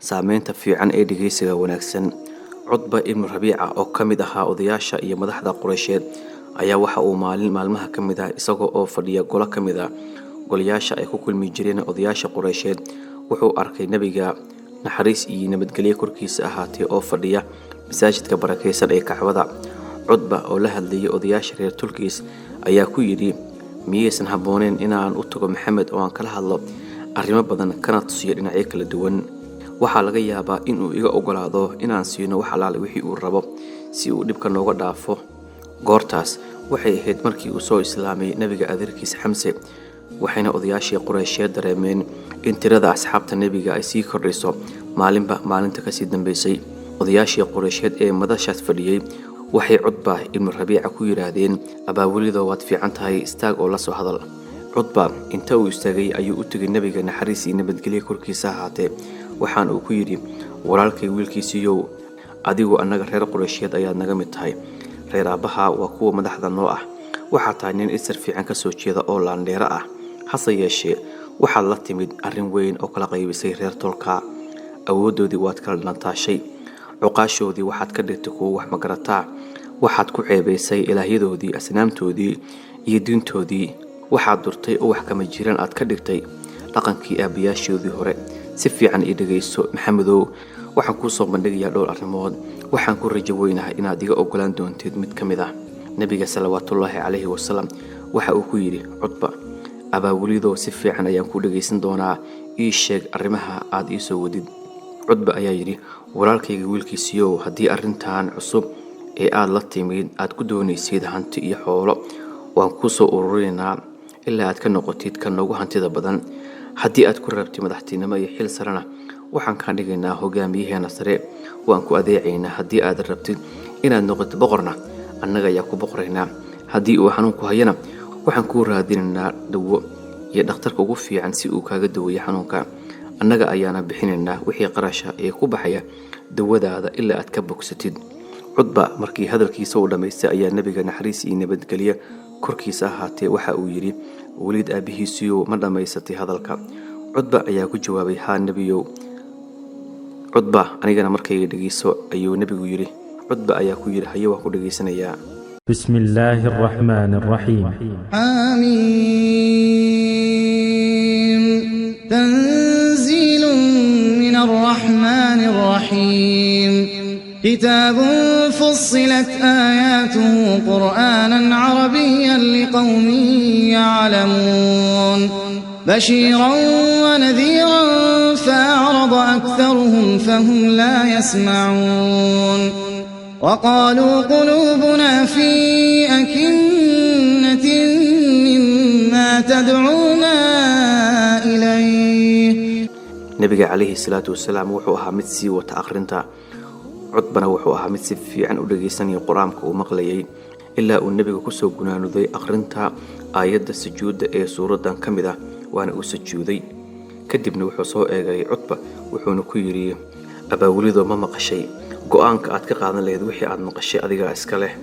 saameynta fiican ee dhageysiga wanaagsan. Cutba ibn Rabiica oo kamid ahaa odayaasha iyo madaxda Quraysheed ayaa waxa uu maalmaha kamid ah isagoo oo fadhiya golo kamid ah golayaasha ay ku kulmi jireen odayaasha Quraysheed wuxuu arkay nabiga naxariis iyo nabadgelyo korkiisa ahaatay oo fadhiya masaajidka barakeysan ee Kacbada. Cutba oo la hadlayay odayaasha reer Tulkiis ayaa ku yiri miyaysan habooneen inaan u tago Maxamed oo aan kala hadlo arrimo badan kana tusiyo dhinacyo kala duwan. Waxaa laga yaabaa inuu iga ogolaado inaan siino wax alaale wixii uu rabo si uu dhibka nooga dhaafo. Goortaas waxay ahayd markii uu soo islaamay nabiga adeerkiis Xamse, waxayna odayaashii Quraysheed dareemeen in tirada asxaabta nabiga ay sii kordhayso maalinba maalinta ka sii dambeysay. Odayaashii Quraysheed ee madashaas fadhiyay waxay Cutba ibn Rabiica ku yiraahdeen abaawilido waad fiican tahay istaag oo la soo hadal. Cutba inta uu istaagay ayuu u tagay nabiga naxariis iyo nabadgelyo korkiisa ahaatee waxaan uu ku yiri walaalkay wiilkiisiiyow adigu annaga reer Quraysheed ayaad naga mid tahay. Reer aabaha waa kuwa madaxda noo ah. Waxaa tahay nin isir fiican ka soo jeeda oo laandheera ah. Hase yeeshee waxaad la timid arrin weyn oo kala qaybisay reer Tolka. Awoodoodii waad kala dhantaashay. Cuqaashoodii waxaad ka dhigtay kuwo wax magarataa. Waxaad ku ceebaysay ilaahyadoodii asnaamtoodii iyo diintoodii. waxaad durtay oo wax kama jiraan aad ka dhigtay dhaqankii aabayaashoodii hore. si fiican ii dhageyso Maxamedow, waxaan ku soo bandhigayaa dhowr arrimood. waxaan ku rajo weynahay inaad iga ogolaan doontid mid ka mid ah. nabiga salawaatullaahi calayhi wasallam waxa uu ku yiri Cutba, abaawulido si fiican ayaan ku dhageysan doonaa, ii sheeg arrimaha aad ii soo wadid. Cutba ayaa yiri walaalkayga wiilkiisiyo, haddii arrintan cusub ee aad la timid aad ku doonaysid hanti iyo xoolo, waan ku soo ururinaynaa ilaa aad ka noqotid kan noogu hantida badan. haddii aad ku rabtid madaxtinimo iyo xil sarena, waxaan ka dhigaynaa hogaamiyaheena sare, waan ku adeecaynaa. haddii aad rabtid inaad noqotid boqorna, annaga ayaa ku boqoraynaa. haddii uu xanuunku hayana, waxaan ku raadinaynaa dawo iyo dhakhtarka ugu fiican si uu kaaga daweeyo xanuunka. annaga ayaana bixinaynaa wixii qarasha ee ku baxaya dawadaada ilaa aad ka bogsatid. Cutba markii hadalkiisa uu dhameystay ayaa nabiga naxariis iyo nabadgelyo korkiisa ahaatee waxa uu yiri waliid aabihiisiyo ma dhamaysatay hadalka. Cutba ayaa ku jawaabay haa nabiyow. Cutba anigana markay dhageyso ayuu nabigu yiri. Cutba ayaa ku yiri hayo waan ku dhageysanayaa. بسم الله الرحمن الرحيم. آمين. تنزيل من الرحمن الرحيم. كتاب فصلت آياته قرآنا عربيا لقوم يعلمون. بشيرا ونذيرا فأعرض أكثرهم فهم لا يسمعون. وقالوا قلوبنا في أكنة مما تدعونا إليه. nabiga calayhi salaatu wasalaam wuxuu ahaa mid sii wata akhrinta. Cutbana wuxuu ahaa mid si fiican u dhageysanaya quraanka uu maqlayay ilaa uu nabiga ku soo gunaanuday akhrinta aayadda sujuudda ee suuradan ka mid ah, waana uu sujuuday. kadibna wuxuu soo eegay Cutba wuxuuna ku yiri abaawulido ma maqashay go'aanka aad ka qaadan lahayd wixii aad maqashay adiga iska leh.